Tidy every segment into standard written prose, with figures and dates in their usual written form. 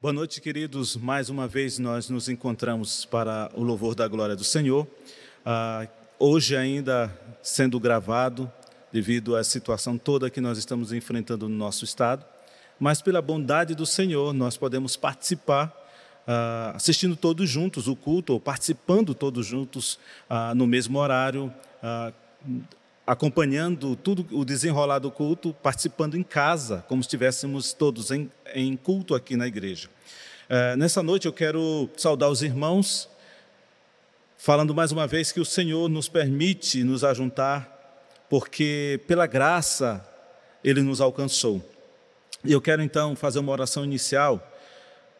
Boa noite, queridos. Mais uma vez nós nos encontramos para o louvor da glória do Senhor. Hoje ainda sendo gravado, devido à situação toda que nós estamos enfrentando no nosso estado, mas pela bondade do Senhor nós podemos participar, assistindo todos juntos o culto, ou participando todos juntos no mesmo horário, acompanhando tudo o desenrolar do culto, participando em casa, como se estivéssemos todos em culto aqui na igreja. Nessa noite eu quero saudar os irmãos, falando mais uma vez que o Senhor nos permite nos ajuntar, porque pela graça Ele nos alcançou. E eu quero então fazer uma oração inicial,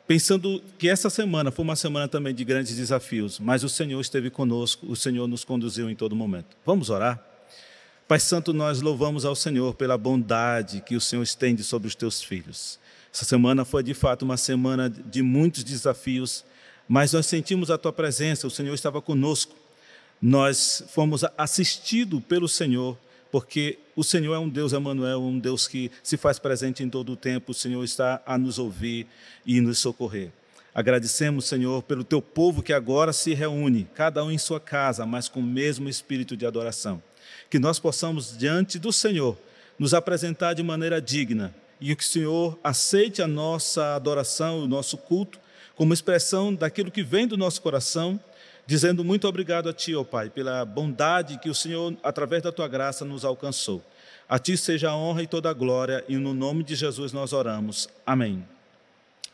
pensando que essa semana foi uma semana também de grandes desafios, mas o Senhor esteve conosco, o Senhor nos conduziu em todo momento. Vamos orar? Pai Santo, nós louvamos ao Senhor pela bondade que o Senhor estende sobre os teus filhos. Essa semana foi de fato uma semana de muitos desafios, mas nós sentimos a tua presença, o Senhor estava conosco. Nós fomos assistidos pelo Senhor, porque o Senhor é um Deus Emanuel, um Deus que se faz presente em todo o tempo. O Senhor está a nos ouvir e nos socorrer. Agradecemos, Senhor, pelo teu povo que agora se reúne, cada um em sua casa, mas com o mesmo espírito de adoração. Que nós possamos, diante do Senhor, nos apresentar de maneira digna e que o Senhor aceite a nossa adoração, o nosso culto, como expressão daquilo que vem do nosso coração, dizendo muito obrigado a Ti, ó Pai, pela bondade que o Senhor, através da Tua graça, nos alcançou. A Ti seja a honra e toda a glória, e no nome de Jesus nós oramos. Amém.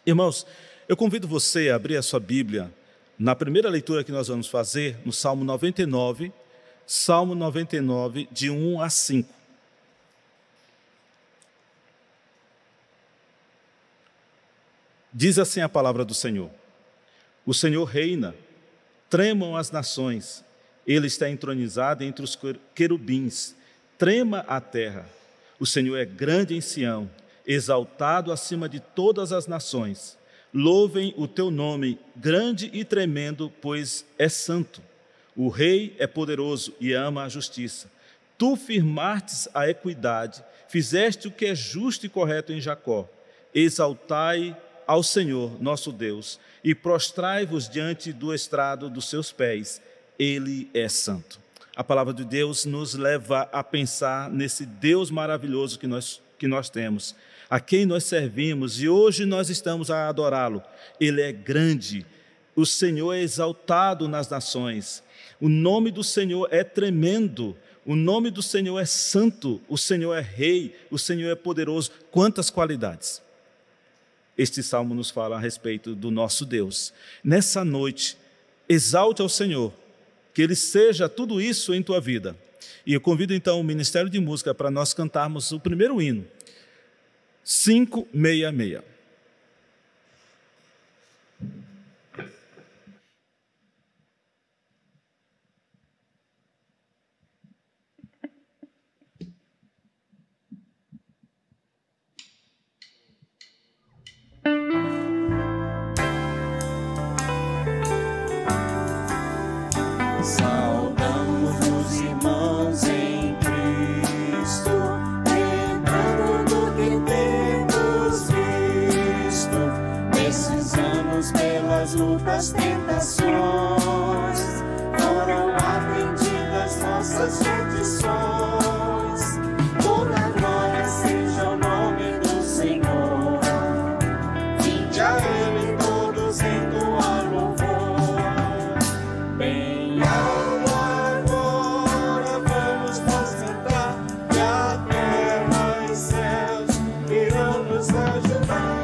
Irmãos, eu convido você a abrir a sua Bíblia na primeira leitura que nós vamos fazer, no Salmo 99, Salmo 99, de 1 a 5. Diz assim a palavra do Senhor: O Senhor reina, tremam as nações, Ele está entronizado entre os querubins, trema a terra. O Senhor é grande em Sião, exaltado acima de todas as nações. Louvem o teu nome, grande e tremendo, pois é santo. O rei é poderoso e ama a justiça. Tu firmastes a equidade, fizeste o que é justo e correto em Jacó. Exaltai ao Senhor, nosso Deus, e prostrai-vos diante do estrado dos seus pés. Ele é santo. A palavra de Deus nos leva a pensar nesse Deus maravilhoso que nós temos, a quem nós servimos, e hoje nós estamos a adorá-lo. Ele é grande, o Senhor é exaltado nas nações. O nome do Senhor é tremendo, o nome do Senhor é santo, o Senhor é rei, o Senhor é poderoso. Quantas qualidades! Este salmo nos fala a respeito do nosso Deus. Nessa noite, exalte ao Senhor, que Ele seja tudo isso em tua vida. E eu convido então o Ministério de Música para nós cantarmos o primeiro hino, 566. Pelas lutas, tentações, foram atendidas nossas petições. Toda glória seja o nome do Senhor. Vinde a Ele todos em tua louvor. Bem alto agora vamos nos sentar, e a terra e céus irão nos ajudar.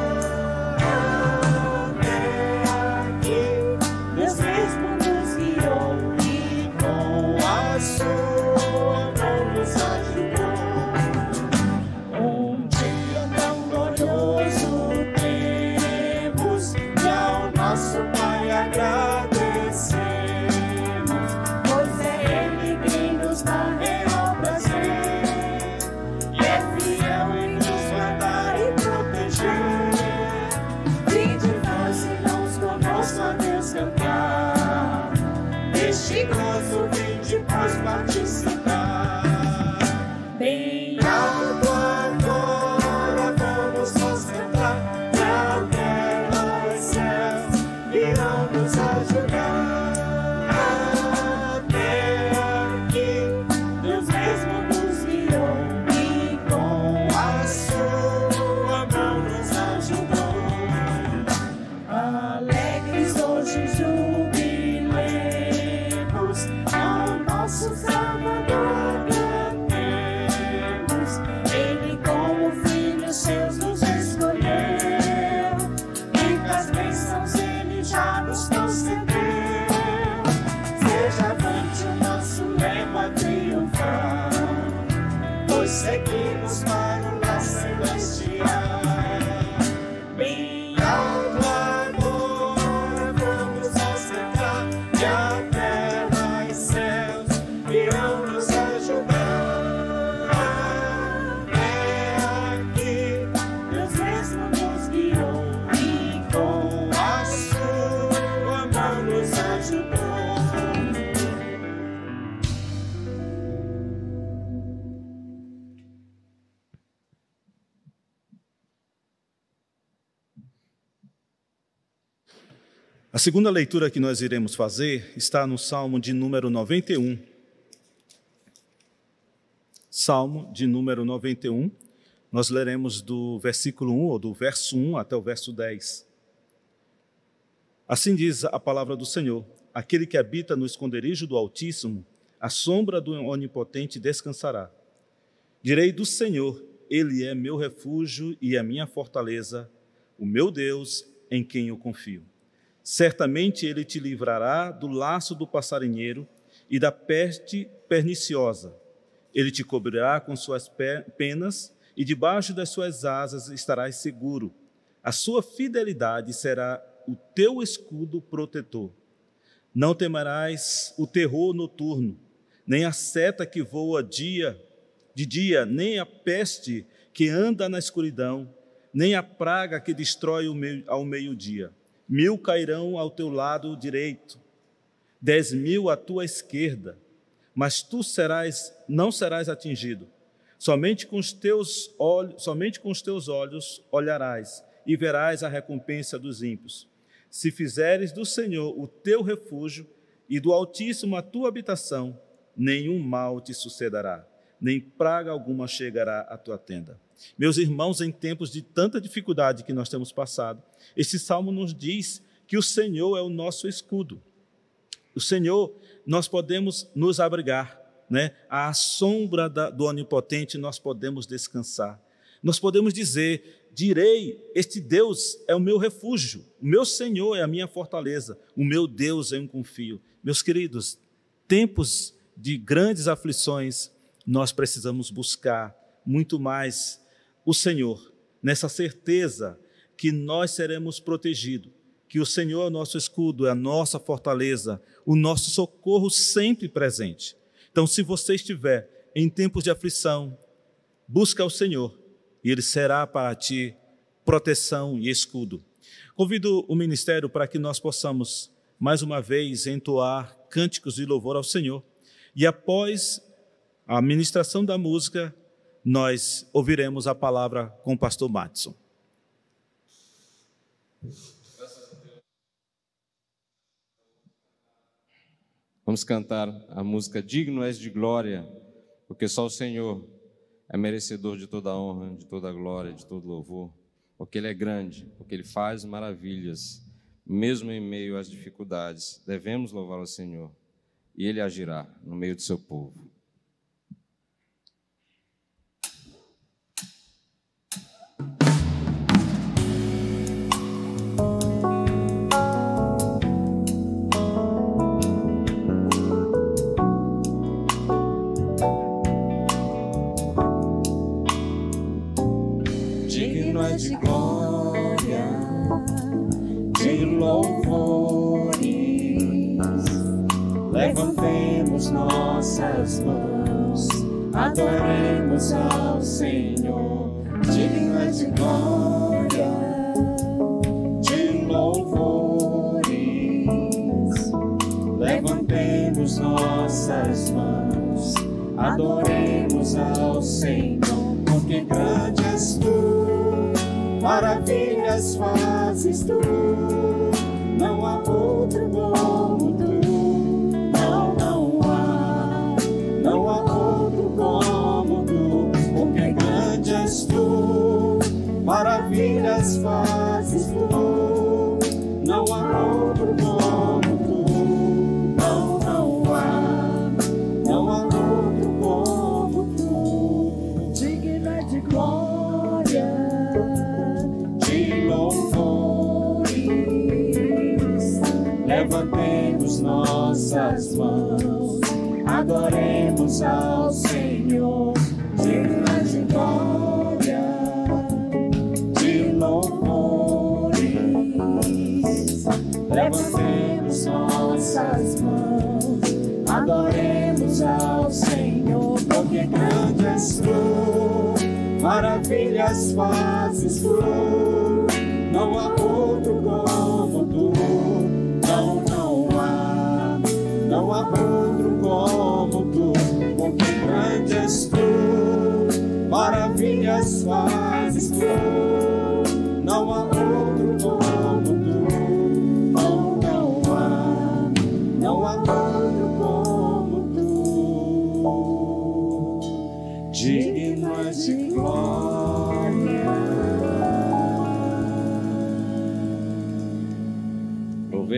Deus A segunda leitura que nós iremos fazer está no Salmo de número 91. Salmo de número 91. Nós leremos do versículo 1, ou do verso 1 até o verso 10. Assim diz a palavra do Senhor: aquele que habita no esconderijo do Altíssimo, à sombra do Onipotente descansará. Direi do Senhor: ele é meu refúgio e a minha fortaleza, o meu Deus em quem eu confio. Certamente ele te livrará do laço do passarinheiro e da peste perniciosa. Ele te cobrirá com suas penas e debaixo das suas asas estarás seguro. A sua fidelidade será o teu escudo protetor. Não temerás o terror noturno, nem a seta que voa de dia, nem a peste que anda na escuridão, nem a praga que destrói ao meio-dia. 1.000 cairão ao teu lado direito, 10.000 à tua esquerda, mas tu não serás atingido. Somente com os teus olhos olharás e verás a recompensa dos ímpios. Se fizeres do Senhor o teu refúgio e do Altíssimo a tua habitação, nenhum mal te sucederá, nem praga alguma chegará à tua tenda. Meus irmãos, em tempos de tanta dificuldade que nós temos passado, este salmo nos diz que o Senhor é o nosso escudo. O Senhor, nós podemos nos abrigar, né? À sombra do Onipotente nós podemos descansar. Nós podemos direi, este Deus é o meu refúgio, o meu Senhor é a minha fortaleza, o meu Deus em quem confio. Meus queridos, tempos de grandes aflições, nós precisamos buscar muito mais o Senhor, nessa certeza que nós seremos protegidos, que o Senhor é o nosso escudo, é a nossa fortaleza, o nosso socorro sempre presente. Então, se você estiver em tempos de aflição, busca o Senhor e Ele será para ti proteção e escudo. Convido o ministério para que nós possamos, mais uma vez, entoar cânticos de louvor ao Senhor. E após a ministração da música, nós ouviremos a palavra com o pastor Matson. Vamos cantar a música Digno és de glória, porque só o Senhor é merecedor de toda a honra, de toda a glória, de todo louvor, porque Ele é grande, porque Ele faz maravilhas, mesmo em meio às dificuldades. Devemos louvar o Senhor e Ele agirá no meio do seu povo. De glória, de louvores, levantemos nossas mãos, adoremos ao Senhor. Digno é de glória, de louvores, levantemos nossas mãos, adoremos ao Senhor, porque grande és tu. Maravilhas fazes tu, não há outro como tu, não há outro como tu, porque grande és tu, maravilhas fazes tu, não há outro como tu, não há outro como tu, digno é de glória, levantemos nossas mãos, adoremos ao Senhor. Digno é de glória, de louvores, levantemos nossas mãos, adoremos ao Senhor, porque grande és tu, maravilhas fazes tu, não há outro como tu. Não há outro como tu, porque grande és tu, maravilhas fazes tu, não há outro como tu, não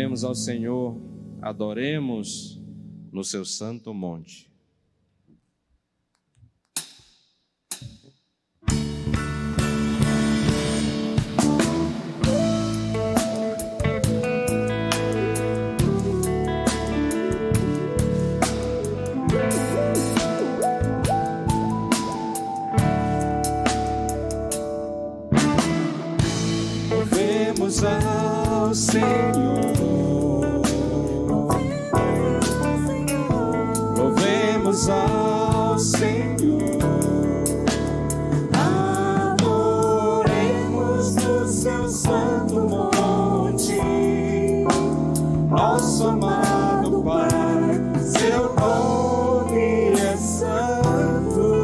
Louvemos ao Senhor, adoremos no seu santo monte. Louvemos ao Senhor, louvemos ao Senhor, adoremos no seu santo monte, nosso amado Pai, seu nome é santo.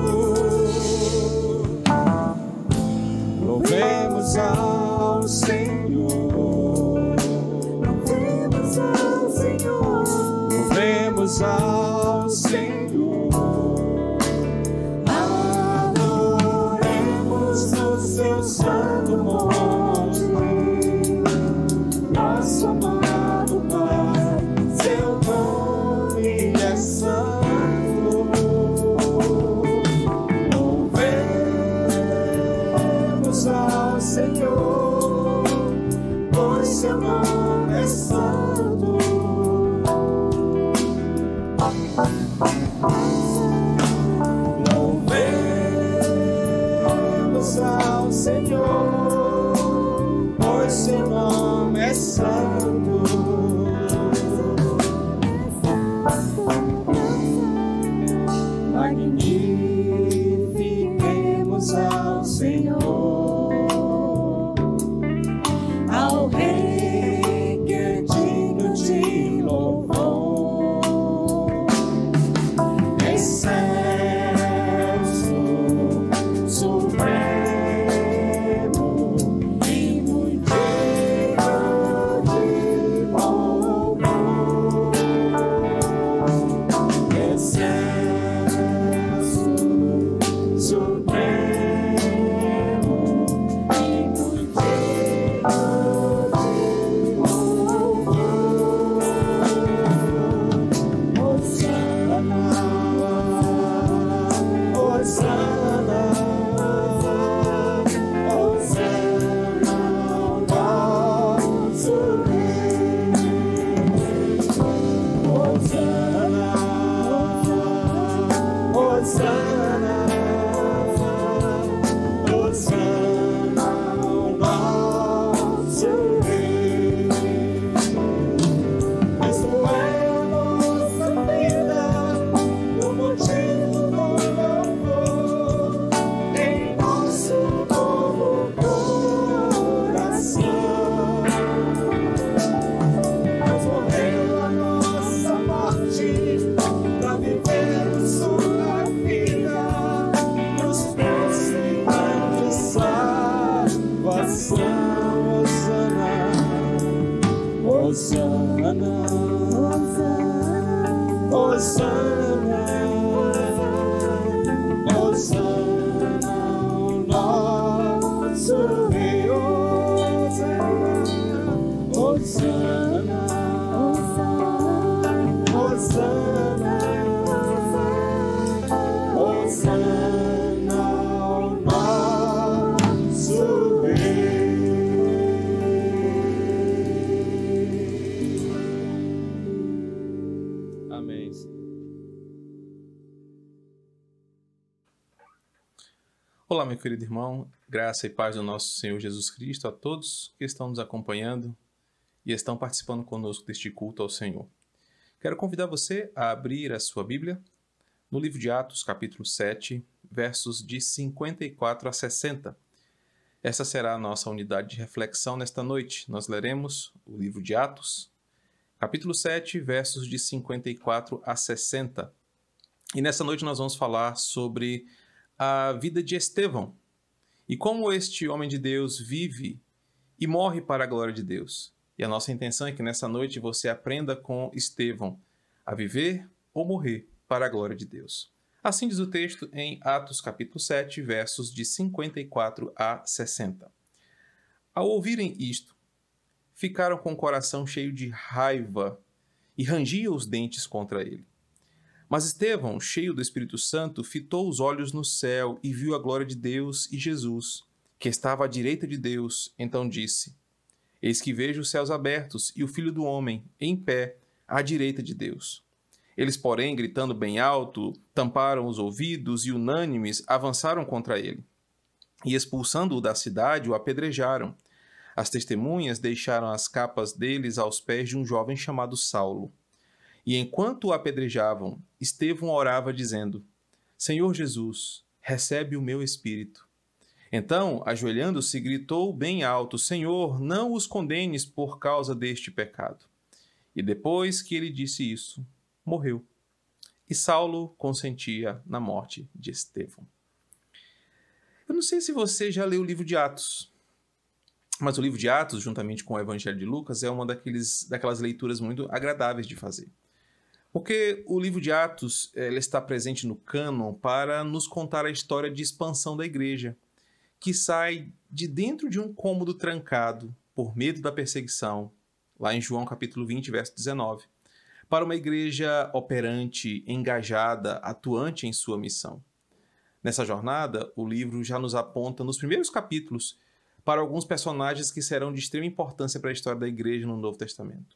Louvemos ao Senhor, louvemos ao Senhor, louvemos ao Senhor, adoremos no seu santo monte, nosso amado Pai, seu nome é santo. Louvemos ao Senhor, pois seu nome é santo. Louvemos ao Senhor, pois seu nome é santo. Magnifiquemos ao Senhor, ao Rei que é digno de louvor. Excelso, supremo e muito digno de louvor. Excelso, supremo e muito digno de louvor. Hosana, Hosana, Hosana ao nosso Rei. Hosana, Hosana, Hosana ao nosso Rei. Cristo é a nossa vida, o motivo do louvor em nosso novo coração. Deus morreu a nossa morte para viver sua vida, nos possibilitando salvação. Hosana, Hosana, Hosana, Hosana ao nosso Rei. Hosana, Hosana, Hosana, Hosana ao nosso Rei. Amém. Olá, meu querido irmão, graça e paz do nosso Senhor Jesus Cristo a todos que estão nos acompanhando e estão participando conosco deste culto ao Senhor. Quero convidar você a abrir a sua Bíblia no livro de Atos, capítulo 7, versos de 54 a 60. Essa será a nossa unidade de reflexão nesta noite. Nós leremos o livro de Atos, capítulo 7, versos de 54 a 60. E nessa noite nós vamos falar sobre a vida de Estevão e como este homem de Deus vive e morre para a glória de Deus. E a nossa intenção é que nessa noite você aprenda com Estevão a viver ou morrer para a glória de Deus. Assim diz o texto em Atos capítulo 7, versos de 54 a 60. Ao ouvirem isto, ficaram com o coração cheio de raiva e rangiam os dentes contra ele. Mas Estevão, cheio do Espírito Santo, fitou os olhos no céu e viu a glória de Deus e Jesus, que estava à direita de Deus. Então disse: Eis que vejo os céus abertos e o Filho do Homem em pé à direita de Deus. Eles, porém, gritando bem alto, tamparam os ouvidos e, unânimes, avançaram contra ele. E, expulsando-o da cidade, o apedrejaram. As testemunhas deixaram as capas deles aos pés de um jovem chamado Saulo. E, enquanto o apedrejavam, Estevão orava, dizendo: Senhor Jesus, recebe o meu espírito. Então, ajoelhando-se, gritou bem alto: Senhor, não os condenes por causa deste pecado. E depois que ele disse isso, morreu. E Saulo consentia na morte de Estevão. Eu não sei se você já leu o livro de Atos, mas o livro de Atos, juntamente com o Evangelho de Lucas, é uma daquelas leituras muito agradáveis de fazer. Porque o livro de Atos ele está presente no cânon para nos contar a história de expansão da igreja, que sai de dentro de um cômodo trancado por medo da perseguição, lá em João capítulo 20, verso 19, para uma igreja operante, engajada, atuante em sua missão. Nessa jornada, o livro já nos aponta, nos primeiros capítulos, para alguns personagens que serão de extrema importância para a história da igreja no Novo Testamento.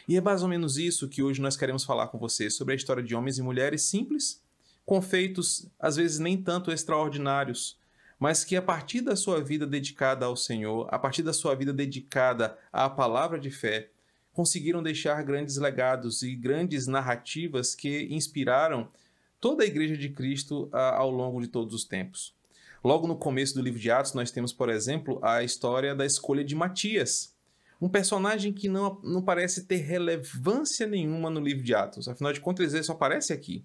E é mais ou menos isso que hoje nós queremos falar com vocês, sobre a história de homens e mulheres simples, com feitos, às vezes, nem tanto extraordinários, mas que a partir da sua vida dedicada ao Senhor, a partir da sua vida dedicada à palavra de fé, conseguiram deixar grandes legados e grandes narrativas que inspiraram toda a Igreja de Cristo ao longo de todos os tempos. Logo no começo do livro de Atos, nós temos, por exemplo, a história da escolha de Matias, um personagem que não parece ter relevância nenhuma no livro de Atos. Afinal de contas, ele só aparece aqui.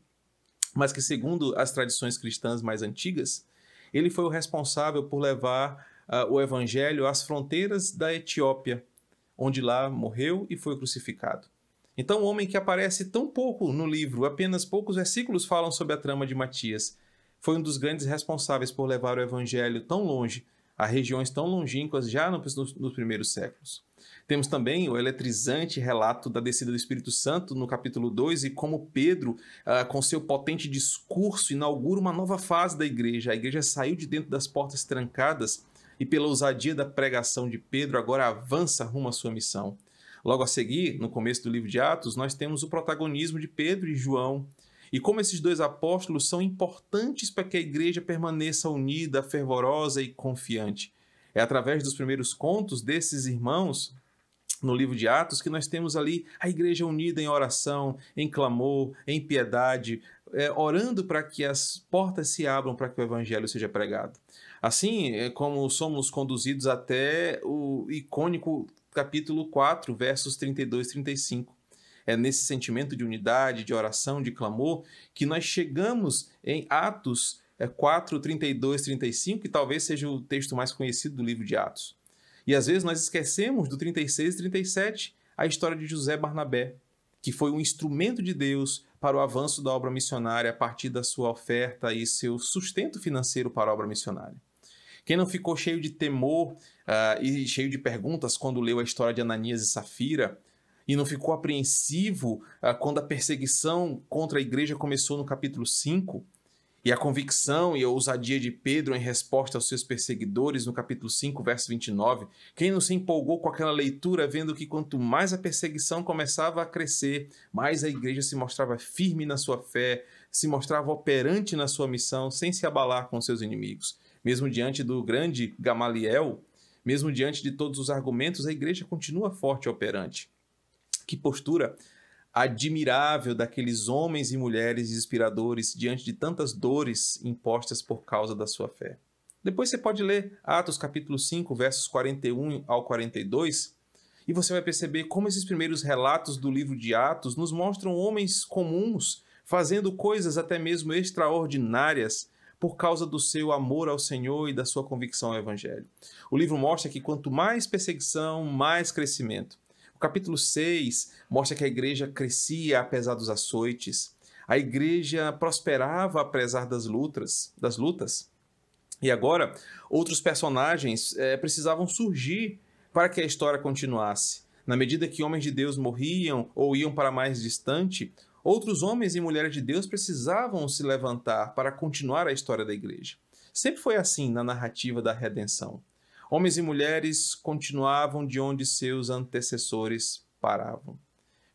Mas que, segundo as tradições cristãs mais antigas, ele foi o responsável por levar o evangelho às fronteiras da Etiópia, onde lá morreu e foi crucificado. Então, um homem que aparece tão pouco no livro, apenas poucos versículos falam sobre a trama de Matias, foi um dos grandes responsáveis por levar o evangelho tão longe, a regiões tão longínquas já nos primeiros séculos. Temos também o eletrizante relato da descida do Espírito Santo no capítulo 2 e como Pedro, com seu potente discurso, inaugura uma nova fase da igreja. A igreja saiu de dentro das portas trancadas e, pela ousadia da pregação de Pedro, agora avança rumo à sua missão. Logo a seguir, no começo do livro de Atos, nós temos o protagonismo de Pedro e João, e como esses dois apóstolos são importantes para que a igreja permaneça unida, fervorosa e confiante. É através dos primeiros contos desses irmãos, no livro de Atos, que nós temos ali a igreja unida em oração, em clamor, em piedade, orando para que as portas se abram para que o evangelho seja pregado. Assim, é como somos conduzidos até o icônico capítulo 4, versos 32 e 35. É nesse sentimento de unidade, de oração, de clamor, que nós chegamos em Atos 4, 32 e 35, que talvez seja o texto mais conhecido do livro de Atos. E às vezes nós esquecemos do 36 e 37, a história de José Barnabé, que foi um instrumento de Deus para o avanço da obra missionária a partir da sua oferta e seu sustento financeiro para a obra missionária. Quem não ficou cheio de temor e cheio de perguntas quando leu a história de Ananias e Safira, e não ficou apreensivo quando a perseguição contra a igreja começou no capítulo 5, e a convicção e a ousadia de Pedro em resposta aos seus perseguidores no capítulo 5, verso 29, quem não se empolgou com aquela leitura, vendo que quanto mais a perseguição começava a crescer, mais a igreja se mostrava firme na sua fé, se mostrava operante na sua missão, sem se abalar com seus inimigos. Mesmo diante do grande Gamaliel, mesmo diante de todos os argumentos, a igreja continua forte e operante. Que postura admirável daqueles homens e mulheres inspiradores diante de tantas dores impostas por causa da sua fé. Depois você pode ler Atos capítulo 5, versos 41 ao 42, e você vai perceber como esses primeiros relatos do livro de Atos nos mostram homens comuns fazendo coisas até mesmo extraordinárias por causa do seu amor ao Senhor e da sua convicção ao Evangelho. O livro mostra que quanto mais perseguição, mais crescimento. O capítulo 6 mostra que a igreja crescia apesar dos açoites. A igreja prosperava apesar das lutas. E agora, outros personagens precisavam surgir para que a história continuasse. Na medida que homens de Deus morriam ou iam para mais distante, outros homens e mulheres de Deus precisavam se levantar para continuar a história da igreja. Sempre foi assim na narrativa da redenção. Homens e mulheres continuavam de onde seus antecessores paravam.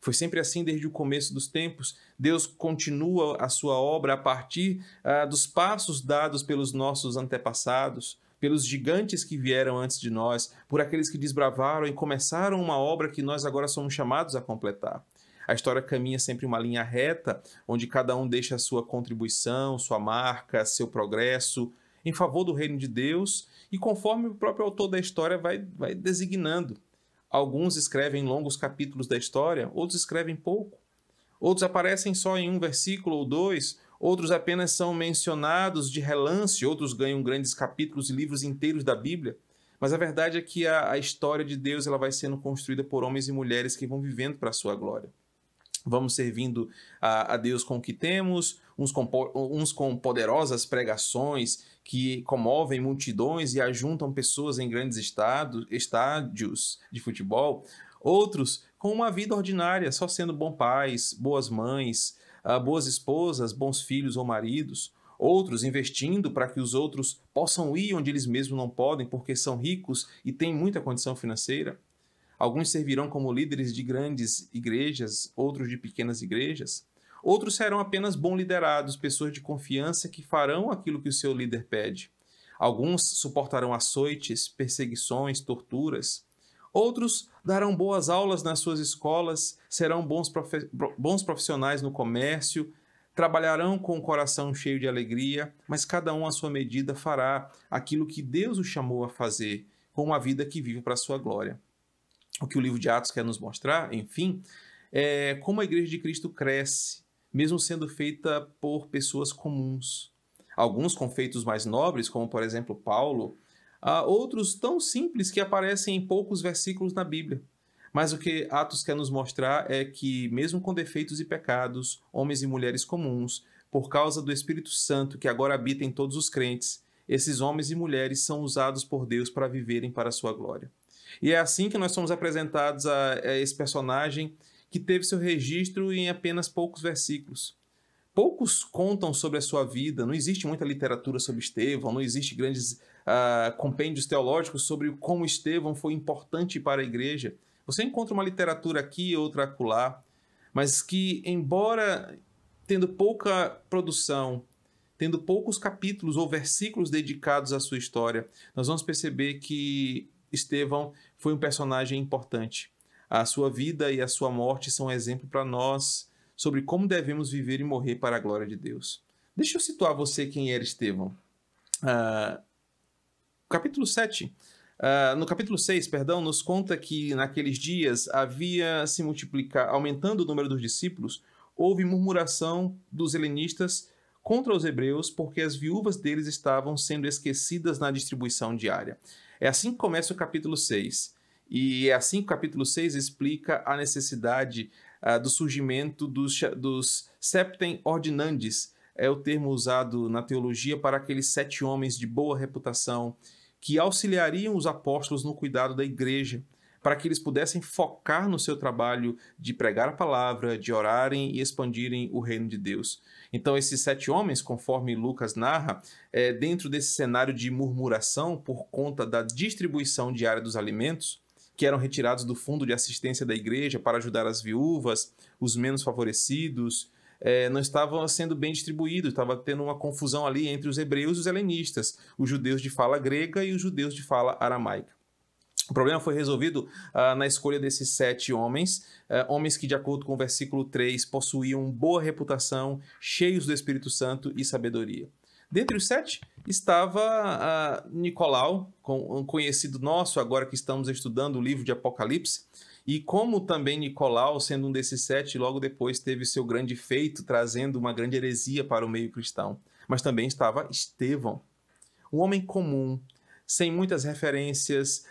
Foi sempre assim desde o começo dos tempos. Deus continua a sua obra a partir dos passos dados pelos nossos antepassados, pelos gigantes que vieram antes de nós, por aqueles que desbravaram e começaram uma obra que nós agora somos chamados a completar. A história caminha sempre uma linha reta, onde cada um deixa a sua contribuição, sua marca, seu progresso, em favor do reino de Deus, e conforme o próprio autor da história vai designando. Alguns escrevem longos capítulos da história, outros escrevem pouco. Outros aparecem só em um versículo ou dois, outros apenas são mencionados de relance, outros ganham grandes capítulos e livros inteiros da Bíblia. Mas a verdade é que a história de Deus ela vai sendo construída por homens e mulheres que vão vivendo para a sua glória. Vamos servindo a Deus com o que temos, uns com poderosas pregações que comovem multidões e ajuntam pessoas em grandes estádios de futebol. Outros com uma vida ordinária, só sendo bons pais, boas mães, boas esposas, bons filhos ou maridos. Outros investindo para que os outros possam ir onde eles mesmos não podem porque são ricos e têm muita condição financeira. Alguns servirão como líderes de grandes igrejas, outros de pequenas igrejas. Outros serão apenas bons liderados, pessoas de confiança que farão aquilo que o seu líder pede. Alguns suportarão açoites, perseguições, torturas. Outros darão boas aulas nas suas escolas, serão bons profissionais no comércio, trabalharão com o coração cheio de alegria, mas cada um à sua medida fará aquilo que Deus o chamou a fazer, com uma vida que vive para a sua glória. O que o livro de Atos quer nos mostrar, enfim, é como a Igreja de Cristo cresce, mesmo sendo feita por pessoas comuns. Alguns com feitos mais nobres, como por exemplo Paulo, outros tão simples que aparecem em poucos versículos na Bíblia. Mas o que Atos quer nos mostrar é que, mesmo com defeitos e pecados, homens e mulheres comuns, por causa do Espírito Santo que agora habita em todos os crentes, esses homens e mulheres são usados por Deus para viverem para a sua glória. E é assim que nós somos apresentados a esse personagem que teve seu registro em apenas poucos versículos. Poucos contam sobre a sua vida, não existe muita literatura sobre Estevão, não existe grandes compêndios teológicos sobre como Estevão foi importante para a igreja. Você encontra uma literatura aqui e outra acolá, mas que, embora tendo pouca produção, tendo poucos capítulos ou versículos dedicados à sua história, nós vamos perceber que Estevão foi um personagem importante. A sua vida e a sua morte são um exemplo para nós sobre como devemos viver e morrer para a glória de Deus. Deixa eu situar você quem era Estevão. No capítulo 6, nos conta que naqueles dias havia se multiplicado, aumentando o número dos discípulos, houve murmuração dos helenistas contra os hebreus porque as viúvas deles estavam sendo esquecidas na distribuição diária. É assim que começa o capítulo 6. E é assim que o capítulo 6 explica a necessidade do surgimento dos septem ordinandes. É o termo usado na teologia para aqueles 7 homens de boa reputação que auxiliariam os apóstolos no cuidado da igreja, para que eles pudessem focar no seu trabalho de pregar a palavra, de orarem e expandirem o reino de Deus. Então, esses 7 homens, conforme Lucas narra, dentro desse cenário de murmuração por conta da distribuição diária dos alimentos, que eram retirados do fundo de assistência da igreja para ajudar as viúvas, os menos favorecidos, não estavam sendo bem distribuídos, estava tendo uma confusão ali entre os hebreus e os helenistas, os judeus de fala grega e os judeus de fala aramaica. O problema foi resolvido na escolha desses 7 homens, homens que, de acordo com o versículo 3, possuíam boa reputação, cheios do Espírito Santo e sabedoria. Dentre os 7 estava Nicolau, um conhecido nosso, agora que estamos estudando o livro de Apocalipse, e como também Nicolau, sendo um desses 7, logo depois teve seu grande feito, trazendo uma grande heresia para o meio cristão. Mas também estava Estevão, um homem comum, sem muitas referências,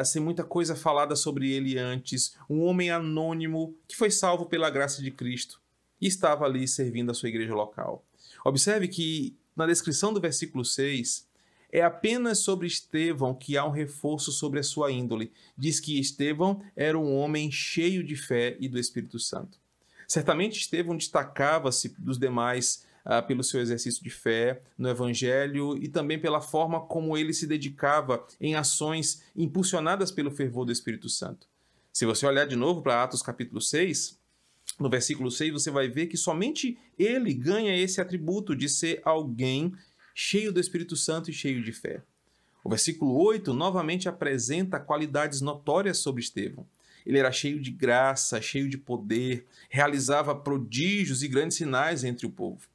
sem muita coisa falada sobre ele antes, um homem anônimo que foi salvo pela graça de Cristo e estava ali servindo a sua igreja local. Observe que na descrição do versículo 6 é apenas sobre Estevão que há um reforço sobre a sua índole. Diz que Estevão era um homem cheio de fé e do Espírito Santo. Certamente Estevão destacava-se dos demais pelo seu exercício de fé no Evangelho e também pela forma como ele se dedicava em ações impulsionadas pelo fervor do Espírito Santo. Se você olhar de novo para Atos capítulo 6, no versículo 6, você vai ver que somente ele ganha esse atributo de ser alguém cheio do Espírito Santo e cheio de fé. O versículo 8 novamente apresenta qualidades notórias sobre Estevão. Ele era cheio de graça, cheio de poder, realizava prodígios e grandes sinais entre o povo.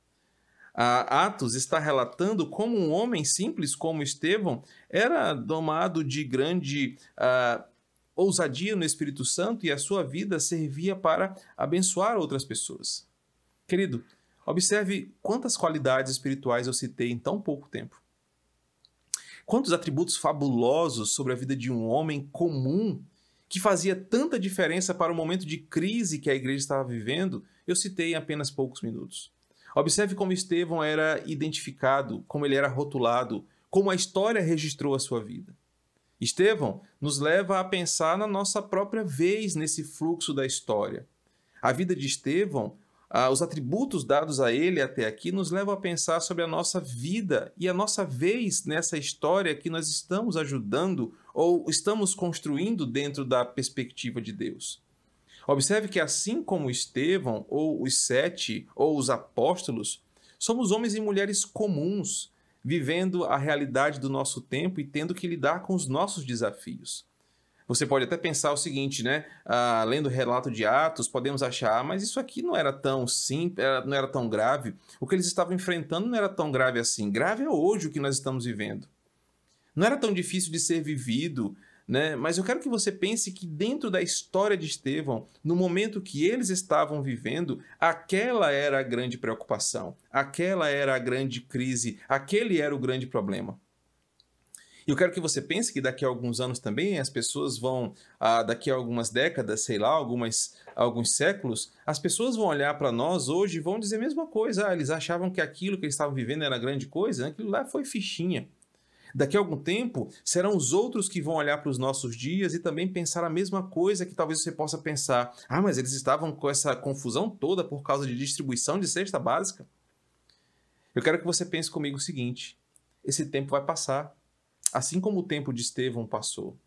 Atos está relatando como um homem simples como Estevão era domado de grande ousadia no Espírito Santo e a sua vida servia para abençoar outras pessoas. Querido, observe quantas qualidades espirituais eu citei em tão pouco tempo. Quantos atributos fabulosos sobre a vida de um homem comum que fazia tanta diferença para o momento de crise que a igreja estava vivendo, eu citei em apenas poucos minutos. Observe como Estevão era identificado, como ele era rotulado, como a história registrou a sua vida. Estevão nos leva a pensar na nossa própria vez nesse fluxo da história. A vida de Estevão, os atributos dados a ele até aqui, nos levam a pensar sobre a nossa vida e a nossa vez nessa história que nós estamos ajudando ou estamos construindo dentro da perspectiva de Deus. Observe que assim como Estevão, ou os 7, ou os apóstolos, somos homens e mulheres comuns, vivendo a realidade do nosso tempo e tendo que lidar com os nossos desafios. Você pode até pensar o seguinte, né? Lendo o relato de Atos, podemos achar, mas isso aqui não era tão simples, não era tão grave. O que eles estavam enfrentando não era tão grave assim. Grave é hoje o que nós estamos vivendo. Não era tão difícil de ser vivido, né? Mas eu quero que você pense que dentro da história de Estevão, no momento que eles estavam vivendo, aquela era a grande preocupação, aquela era a grande crise, aquele era o grande problema. E eu quero que você pense que daqui a alguns anos também as pessoas vão, daqui a algumas décadas, sei lá, alguns séculos, as pessoas vão olhar para nós hoje e vão dizer a mesma coisa. Eles achavam que aquilo que eles estavam vivendo era grande coisa, aquilo lá foi fichinha. Daqui a algum tempo, serão os outros que vão olhar para os nossos dias e também pensar a mesma coisa que talvez você possa pensar. Mas eles estavam com essa confusão toda por causa de distribuição de cesta básica? Eu quero que você pense comigo o seguinte: esse tempo vai passar, assim como o tempo de Estevão passou.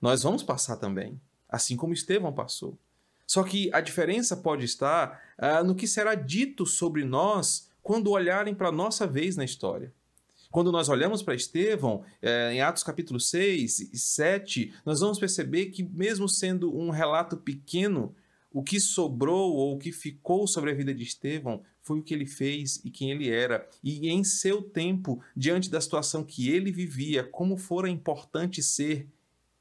Nós vamos passar também, assim como Estevão passou. Só que a diferença pode estar no que será dito sobre nós quando olharem para a nossa vez na história. Quando nós olhamos para Estevão, em Atos capítulo 6 e 7, nós vamos perceber que mesmo sendo um relato pequeno, o que sobrou ou o que ficou sobre a vida de Estevão foi o que ele fez e quem ele era. E em seu tempo, diante da situação que ele vivia, como fora importante ser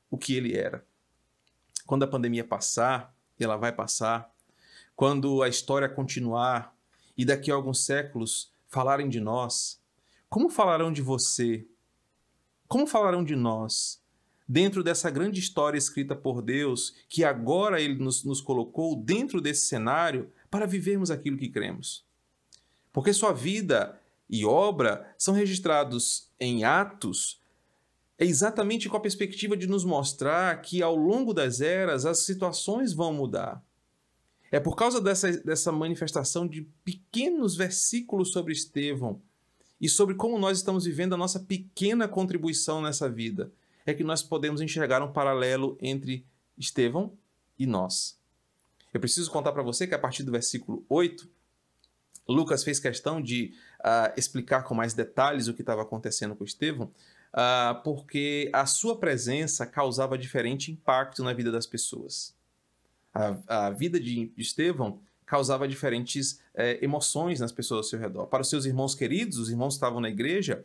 o que ele era. Quando a pandemia passar, e ela vai passar, quando a história continuar e daqui a alguns séculos falarem de nós, como falarão de você? Como falarão de nós? Dentro dessa grande história escrita por Deus, que agora Ele nos colocou dentro desse cenário para vivermos aquilo que cremos. Porque sua vida e obra são registrados em Atos exatamente com a perspectiva de nos mostrar que ao longo das eras as situações vão mudar. É por causa dessa manifestação de pequenos versículos sobre Estevão e sobre como nós estamos vivendo a nossa pequena contribuição nessa vida, é que nós podemos enxergar um paralelo entre Estevão e nós. Eu preciso contar para você que a partir do versículo 8, Lucas fez questão de explicar com mais detalhes o que estava acontecendo com Estevão, porque a sua presença causava diferente impacto na vida das pessoas. A vida de Estevão causava diferentes emoções nas pessoas ao seu redor. Para os seus irmãos queridos, os irmãos que estavam na igreja,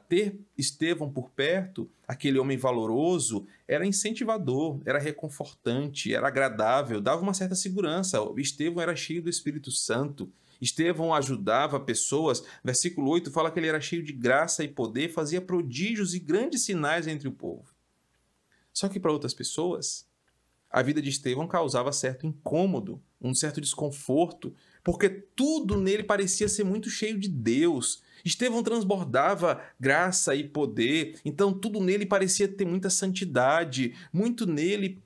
ter Estevão por perto, aquele homem valoroso, era incentivador, era reconfortante, era agradável, dava uma certa segurança. Estevão era cheio do Espírito Santo. Estevão ajudava pessoas. Versículo 8 fala que ele era cheio de graça e poder, fazia prodígios e grandes sinais entre o povo. Só que para outras pessoas, a vida de Estevão causava certo incômodo, um certo desconforto, porque tudo nele parecia ser muito cheio de Deus. Estevão transbordava graça e poder, então tudo nele parecia ter muita santidade,